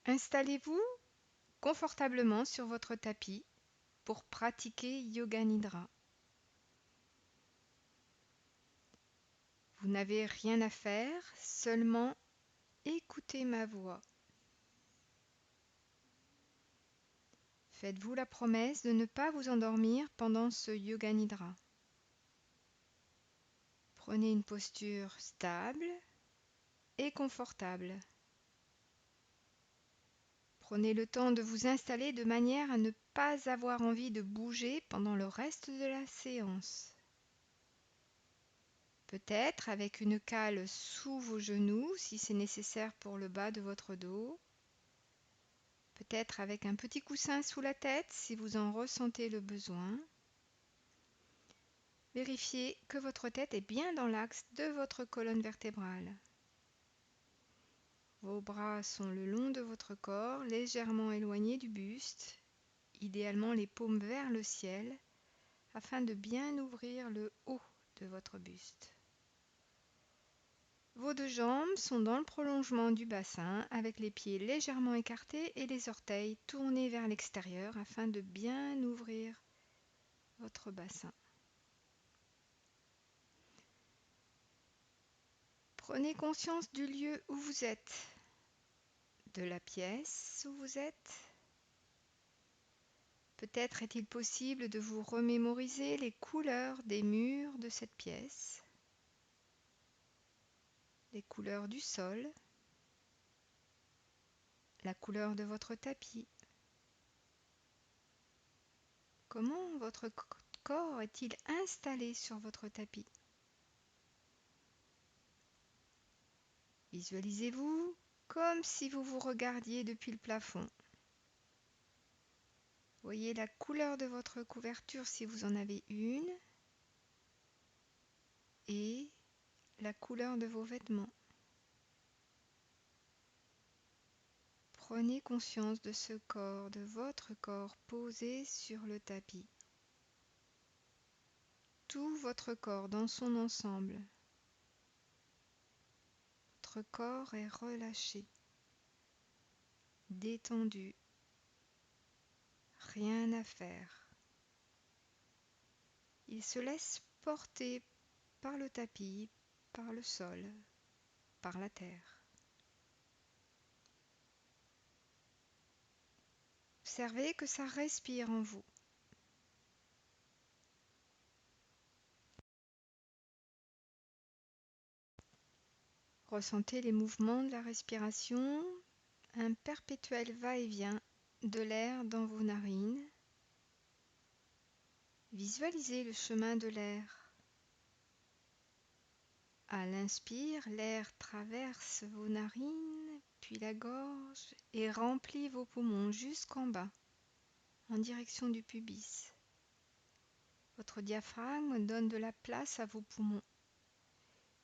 Installez-vous confortablement sur votre tapis pour pratiquer Yoga Nidra. Vous n'avez rien à faire, seulement écoutez ma voix. Faites-vous la promesse de ne pas vous endormir pendant ce Yoga Nidra. Prenez une posture stable et confortable. Prenez le temps de vous installer de manière à ne pas avoir envie de bouger pendant le reste de la séance. Peut-être avec une cale sous vos genoux si c'est nécessaire pour le bas de votre dos. Peut-être avec un petit coussin sous la tête si vous en ressentez le besoin. Vérifiez que votre tête est bien dans l'axe de votre colonne vertébrale. Vos bras sont le long de votre corps, légèrement éloignés du buste, idéalement les paumes vers le ciel, afin de bien ouvrir le haut de votre buste. Vos deux jambes sont dans le prolongement du bassin, avec les pieds légèrement écartés et les orteils tournés vers l'extérieur afin de bien ouvrir votre bassin. Prenez conscience du lieu où vous êtes, de la pièce où vous êtes. Peut-être est-il possible de vous remémoriser les couleurs des murs de cette pièce, les couleurs du sol, la couleur de votre tapis. Comment votre corps est-il installé sur votre tapis? Visualisez-vous comme si vous vous regardiez depuis le plafond. Voyez la couleur de votre couverture si vous en avez une et la couleur de vos vêtements. Prenez conscience de ce corps, de votre corps posé sur le tapis. Tout votre corps dans son ensemble. Votre corps est relâché, détendu, rien à faire. Il se laisse porter par le tapis, par le sol, par la terre. Observez que ça respire en vous. Ressentez les mouvements de la respiration, un perpétuel va-et-vient de l'air dans vos narines. Visualisez le chemin de l'air. À l'inspire, l'air traverse vos narines, puis la gorge et remplit vos poumons jusqu'en bas, en direction du pubis. Votre diaphragme donne de la place à vos poumons.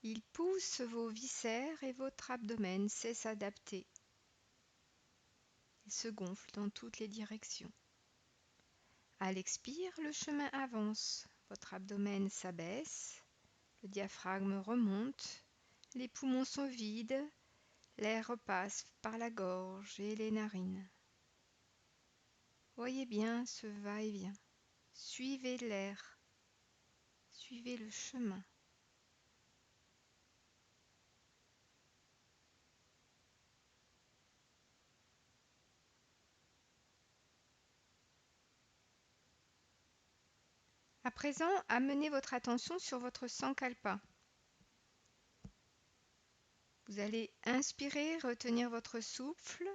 Il pousse vos viscères et votre abdomen sait s'adapter. Il se gonfle dans toutes les directions. À l'expire, le chemin avance. Votre abdomen s'abaisse, le diaphragme remonte, les poumons sont vides, l'air repasse par la gorge et les narines. Voyez bien ce va-et-vient. Suivez l'air. Suivez le chemin. À présent, amenez votre attention sur votre sankalpa. Vous allez inspirer, retenir votre souffle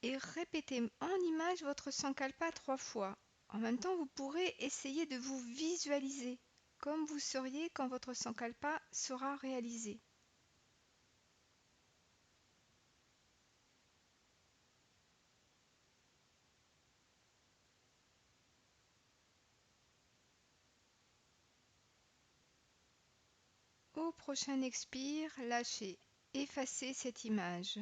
et répéter en image votre sankalpa 3 fois. En même temps, vous pourrez essayer de vous visualiser comme vous seriez quand votre sankalpa sera réalisé. Au prochain expire, lâchez, effacez cette image.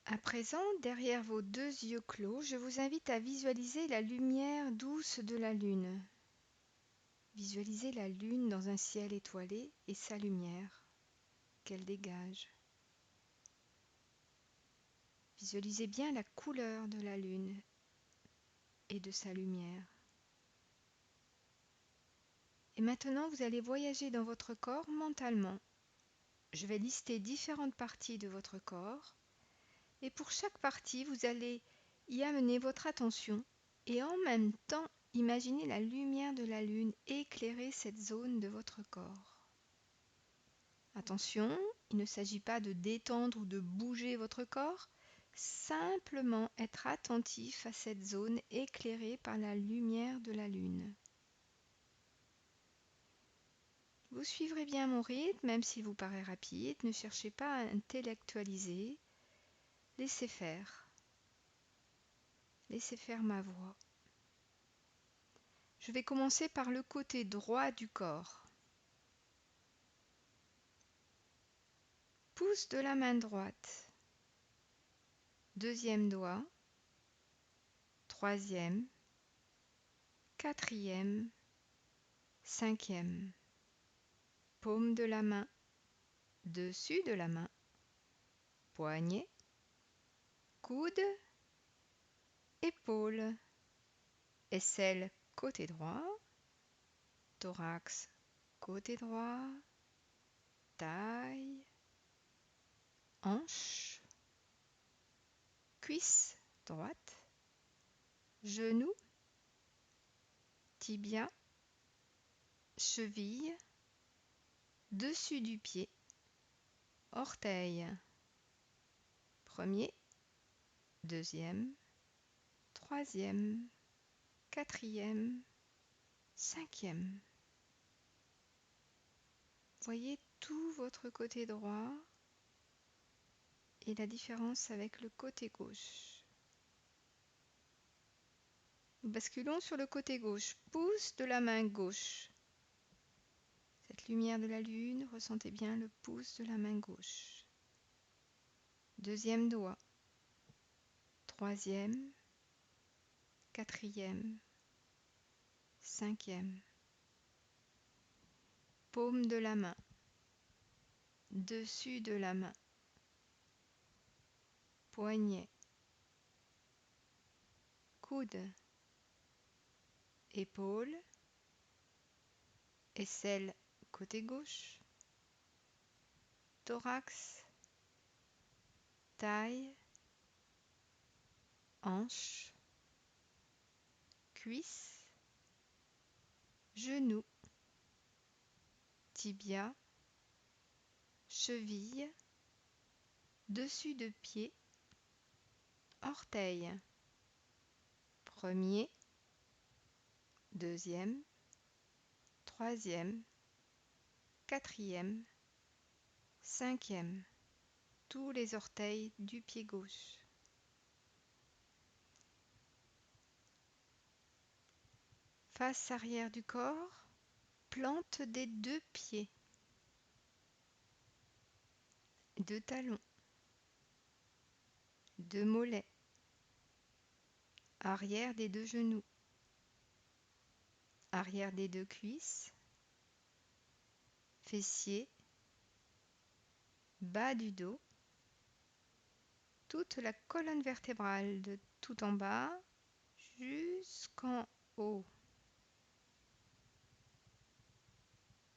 À présent, derrière vos deux yeux clos, je vous invite à visualiser la lumière douce de la lune. Visualisez la lune dans un ciel étoilé et sa lumière qu'elle dégage. Visualisez bien la couleur de la lune et de sa lumière. Et maintenant, vous allez voyager dans votre corps mentalement. Je vais lister différentes parties de votre corps et pour chaque partie, vous allez y amener votre attention et en même temps, imaginez la lumière de la lune éclairer cette zone de votre corps. Attention, il ne s'agit pas de détendre ou de bouger votre corps, simplement être attentif à cette zone éclairée par la lumière de la lune. Vous suivrez bien mon rythme, même s'il vous paraît rapide, ne cherchez pas à intellectualiser, laissez faire. Laissez faire ma voix. Je vais commencer par le côté droit du corps. Pouce de la main droite. Deuxième doigt. Troisième. Quatrième. Cinquième. Paume de la main. Dessus de la main. Poignet. Coude. Épaule. Aisselle côté droit. Thorax côté droit. Taille. Hanche. Cuisse droite. Genou. Tibia. Cheville. Dessus du pied. Orteil. Premier. Deuxième. Troisième. Quatrième. Cinquième. Voyez tout votre côté droit et la différence avec le côté gauche. Nous basculons sur le côté gauche, pouce de la main gauche. Cette lumière de la lune, ressentez bien le pouce de la main gauche. Deuxième doigt. Troisième. Quatrième. Cinquième. Paume de la main. Dessus de la main. Poignet. Coude. Épaule. Aisselle côté gauche. Thorax. Taille. Hanche. Cuisse. Genou. Tibia. Cheville. Dessus de pied. Orteil. Premier. Deuxième. Troisième. Quatrième. Cinquième. Tous les orteils du pied gauche. Face arrière du corps, plante des deux pieds. Deux talons. Deux mollets. Arrière des deux genoux. Arrière des deux cuisses. Fessiers. Bas du dos. Toute la colonne vertébrale de tout en bas jusqu'en haut.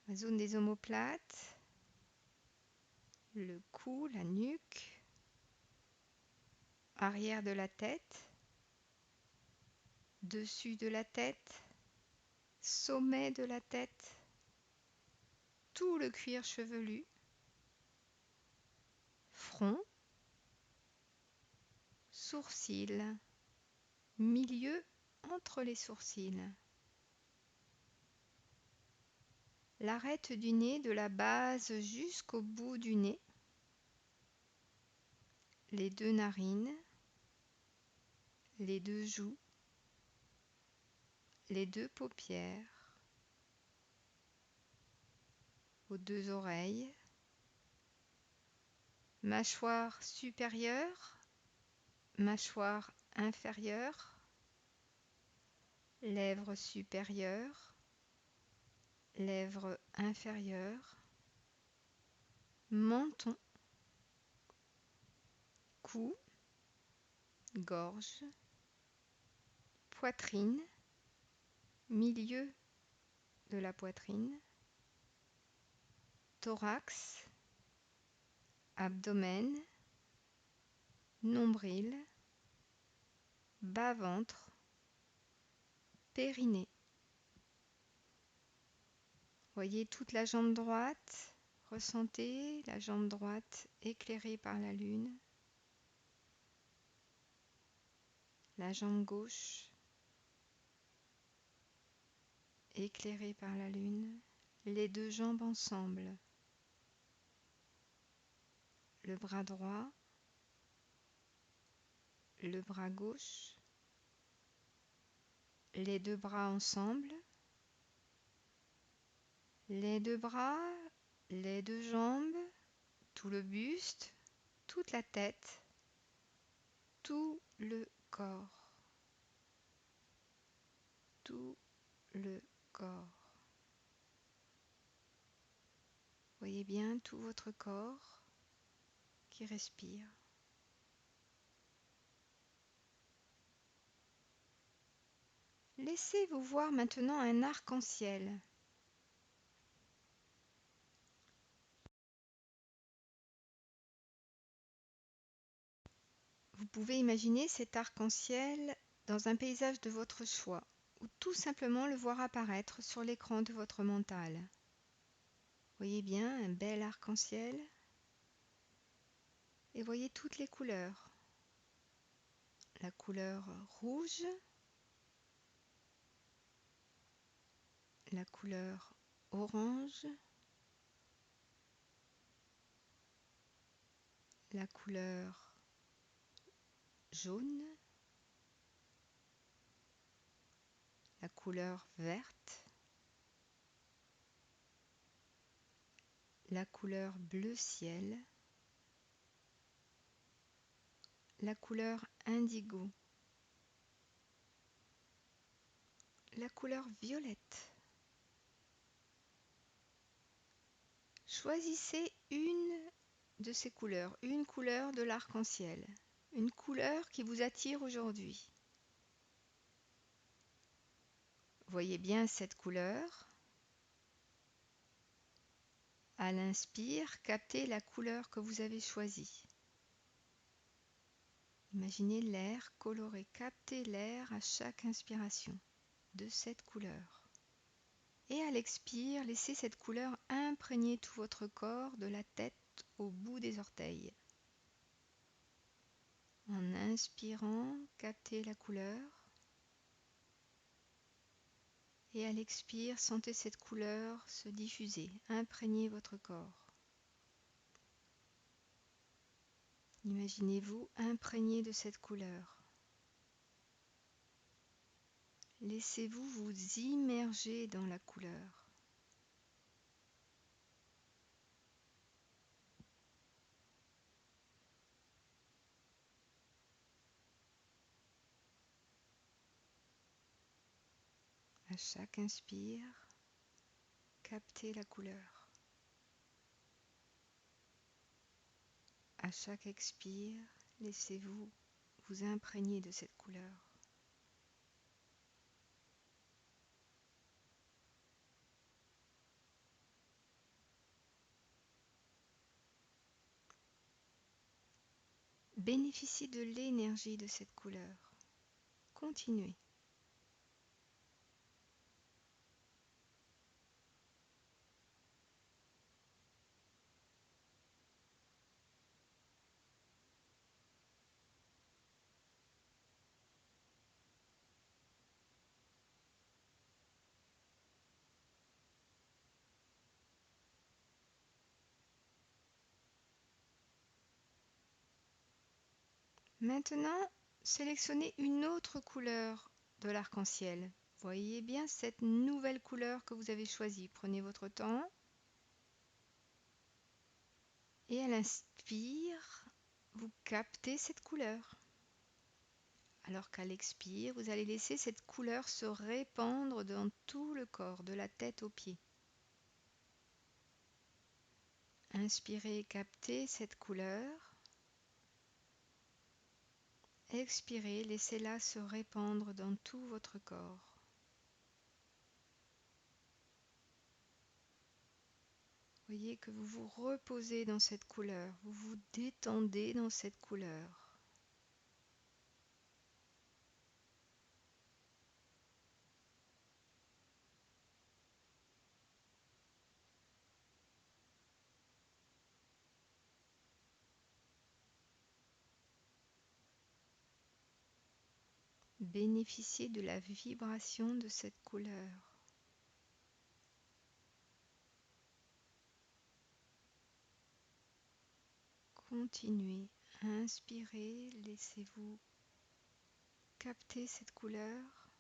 La zone des omoplates, le cou, la nuque, arrière de la tête, dessus de la tête, sommet de la tête, tout le cuir chevelu, front, sourcils, milieu entre les sourcils. L'arête du nez de la base jusqu'au bout du nez. Les deux narines. Les deux joues. Les deux paupières. Aux deux oreilles. Mâchoire supérieure. Mâchoire inférieure. Lèvres supérieures. lèvres inférieures, menton, cou, gorge, poitrine, milieu de la poitrine, thorax, abdomen, nombril, bas-ventre, périnée. Voyez toute la jambe droite, ressentez la jambe droite éclairée par la lune, la jambe gauche éclairée par la lune, les deux jambes ensemble, le bras droit, le bras gauche, les deux bras ensemble, les deux bras, les deux jambes, tout le buste, toute la tête, tout le corps, tout le corps. Voyez bien tout votre corps qui respire. Laissez-vous voir maintenant un arc-en-ciel. Vous pouvez imaginer cet arc-en-ciel dans un paysage de votre choix, ou tout simplement le voir apparaître sur l'écran de votre mental. Voyez bien un bel arc-en-ciel et voyez toutes les couleurs. La couleur rouge, la couleur orange, la couleur jaune, la couleur verte, la couleur bleu ciel, la couleur indigo, la couleur violette. Choisissez une de ces couleurs, une couleur de l'arc-en-ciel, une couleur qui vous attire aujourd'hui. Voyez bien cette couleur. À l'inspire, captez la couleur que vous avez choisie. Imaginez l'air coloré, captez l'air à chaque inspiration de cette couleur. Et à l'expire, laissez cette couleur imprégner tout votre corps, de la tête au bout des orteils. En inspirant, captez la couleur. Et à l'expire, sentez cette couleur se diffuser, imprégner votre corps. Imaginez-vous imprégné de cette couleur. Laissez-vous vous immerger dans la couleur. À chaque inspire, captez la couleur. À chaque expire, laissez-vous vous imprégner de cette couleur. Bénéficiez de l'énergie de cette couleur. Continuez. Maintenant, sélectionnez une autre couleur de l'arc-en-ciel. Voyez bien cette nouvelle couleur que vous avez choisie. Prenez votre temps. Et à l'inspire, vous captez cette couleur. Alors qu'à l'expire, vous allez laisser cette couleur se répandre dans tout le corps, de la tête aux pieds. Inspirez, captez cette couleur. Expirez, laissez-la se répandre dans tout votre corps. Voyez que vous vous reposez dans cette couleur, vous vous détendez dans cette couleur. Bénéficiez de la vibration de cette couleur. Continuez, inspirez, laissez-vous capter cette couleur,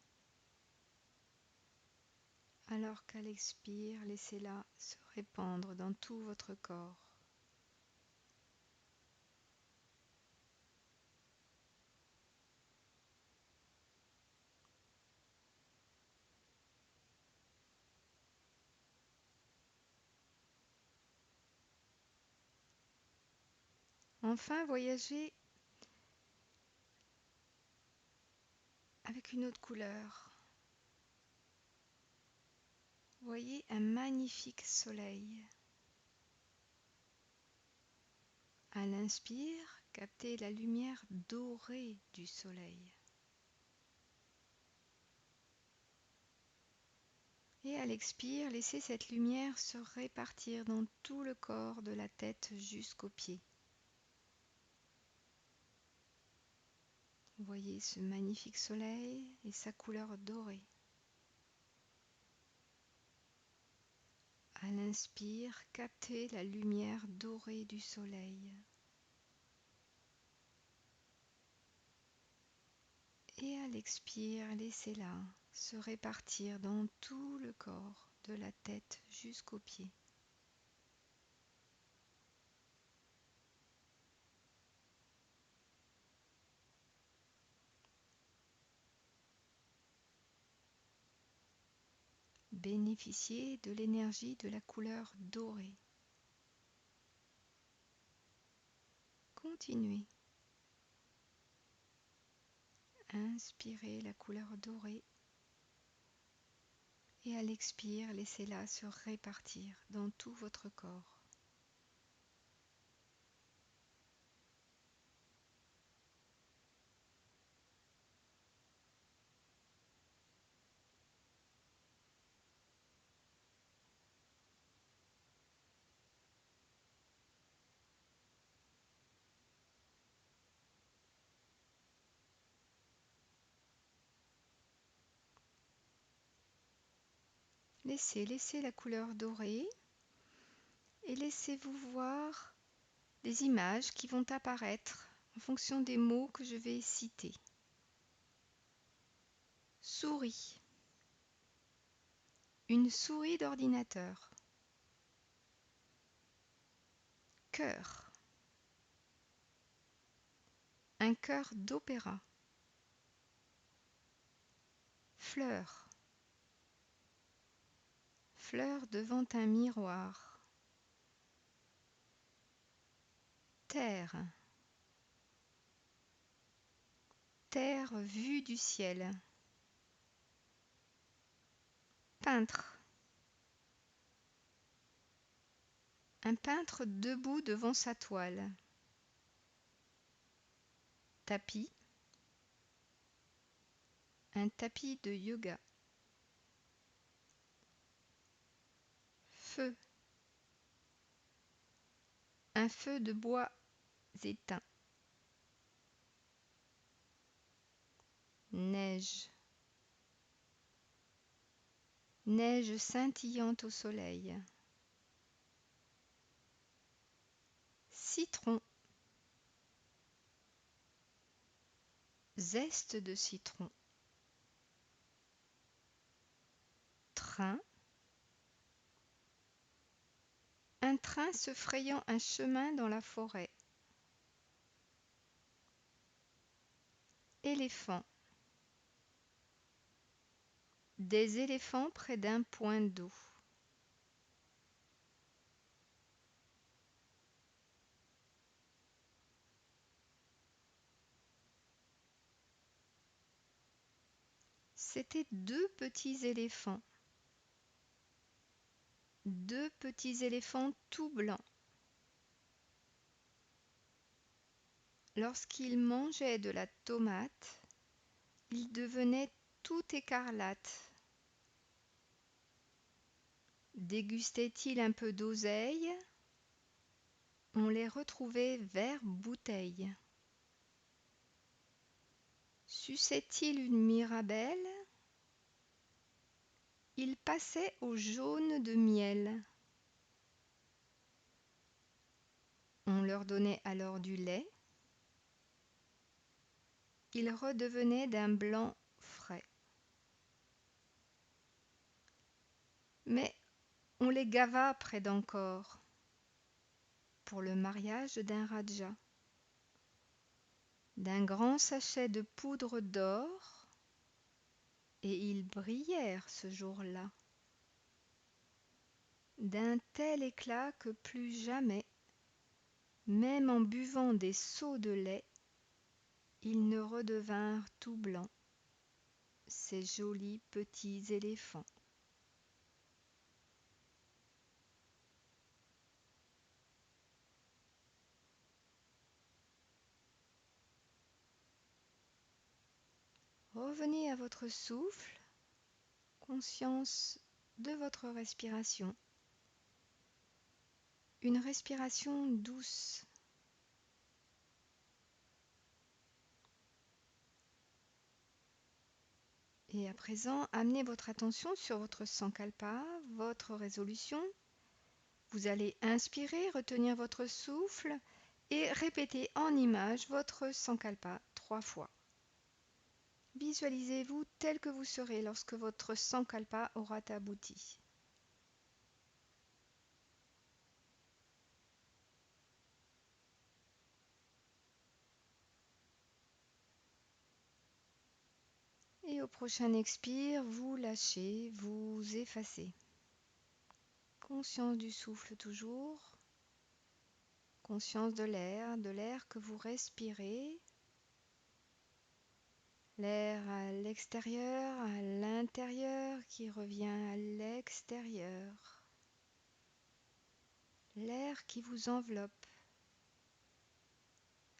alors qu'à l'expire, laissez-la se répandre dans tout votre corps. Enfin, voyagez avec une autre couleur. Voyez un magnifique soleil. À l'inspire, captez la lumière dorée du soleil. Et à l'expire, laissez cette lumière se répartir dans tout le corps, de la tête jusqu'aux pieds. Voyez ce magnifique soleil et sa couleur dorée. À l'inspire, captez la lumière dorée du soleil. Et à l'expire, laissez-la se répartir dans tout le corps, de la tête jusqu'aux pieds. Bénéficiez de l'énergie de la couleur dorée. Continuez. Inspirez la couleur dorée et à l'expire, laissez-la se répartir dans tout votre corps. Laissez la couleur dorée et laissez-vous voir des images qui vont apparaître en fonction des mots que je vais citer. Souris. Une souris d'ordinateur. Cœur. Un cœur d'opéra. Fleur. Fleur devant un miroir. Terre. Terre vue du ciel. Peintre. Un peintre debout devant sa toile. Tapis. Un tapis de yoga. Feu. Un feu de bois éteint. Neige. Neige scintillante au soleil. Citron. Zeste de citron. Train. Un train se frayant un chemin dans la forêt. Éléphant. Des éléphants près d'un point d'eau. C'étaient deux petits éléphants tout blancs. Lorsqu'ils mangeaient de la tomate, ils devenaient tout écarlates. Dégustaient-ils un peu d'oseille, on les retrouvait vert bouteille. Suçaient-ils une mirabelle, ils passaient au jaune de miel. On leur donnait alors du lait, ils redevenaient d'un blanc frais. Mais on les gava près d'Ankor pour le mariage d'un raja. D'un grand sachet de poudre d'or, et ils brillèrent ce jour-là, d'un tel éclat que plus jamais, même en buvant des seaux de lait, ils ne redevinrent tout blancs, ces jolis petits éléphants. Revenez à votre souffle, conscience de votre respiration. Une respiration douce. Et à présent, amenez votre attention sur votre sankalpa, votre résolution. Vous allez inspirer, retenir votre souffle et répéter en image votre sankalpa 3 fois. Visualisez-vous tel que vous serez lorsque votre sankalpa aura abouti. Et au prochain expire, vous lâchez, vous effacez. Conscience du souffle toujours. Conscience de l'air que vous respirez. L'air à l'extérieur, à l'intérieur qui revient à l'extérieur. L'air qui vous enveloppe.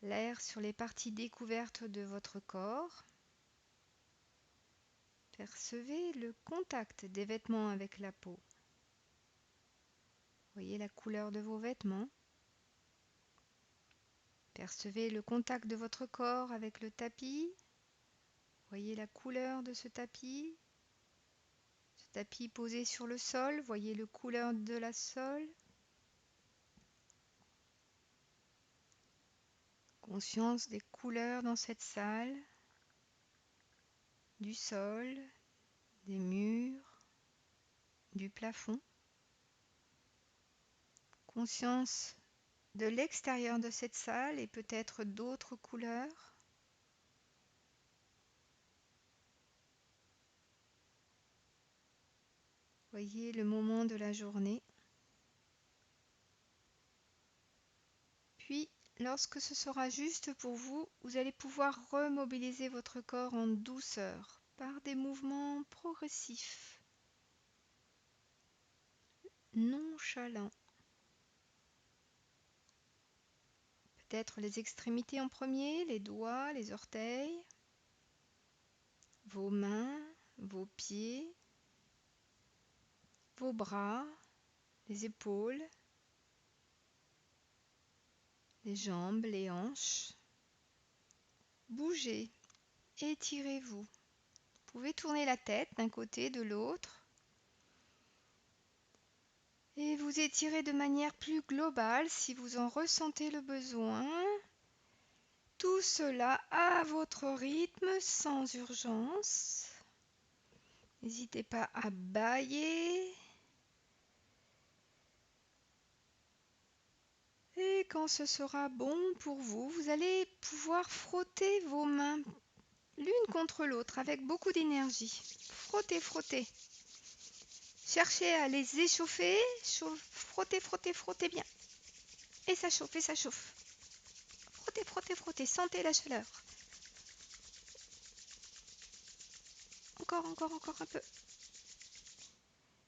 L'air sur les parties découvertes de votre corps. Percevez le contact des vêtements avec la peau. Voyez la couleur de vos vêtements. Percevez le contact de votre corps avec le tapis. Voyez la couleur de ce tapis. Ce tapis posé sur le sol, voyez la couleur de la sol. Conscience des couleurs dans cette salle, du sol, des murs, du plafond. Conscience de l'extérieur de cette salle et peut-être d'autres couleurs. Voyez le moment de la journée. Puis, lorsque ce sera juste pour vous, vous allez pouvoir remobiliser votre corps en douceur par des mouvements progressifs, nonchalants. Peut-être les extrémités en premier, les doigts, les orteils, vos mains, vos pieds, vos bras, les épaules, les jambes, les hanches. Bougez, étirez-vous. Vous pouvez tourner la tête d'un côté, de l'autre. Et vous étirez de manière plus globale si vous en ressentez le besoin. Tout cela à votre rythme, sans urgence. N'hésitez pas à bâiller. Et quand ce sera bon pour vous, vous allez pouvoir frotter vos mains l'une contre l'autre avec beaucoup d'énergie. Frottez, frottez. Cherchez à les échauffer. Frottez, frottez, frottez bien. Et ça chauffe, et ça chauffe. Frottez, frottez, frottez. Sentez la chaleur. encore un peu.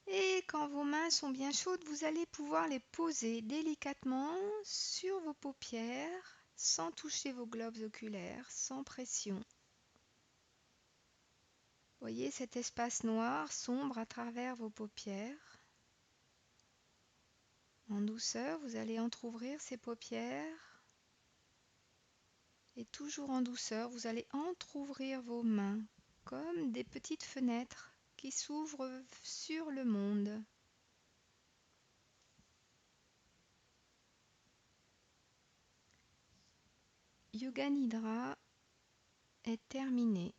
Et quand vos mains sont bien chaudes, vous allez pouvoir les poser délicatement sur vos paupières, sans toucher vos globes oculaires, sans pression. Voyez cet espace noir sombre à travers vos paupières. En douceur, vous allez entrouvrir ces paupières. Et toujours en douceur, vous allez entrouvrir vos mains comme des petites fenêtres qui s'ouvrent sur le monde. Yoga Nidra est terminé.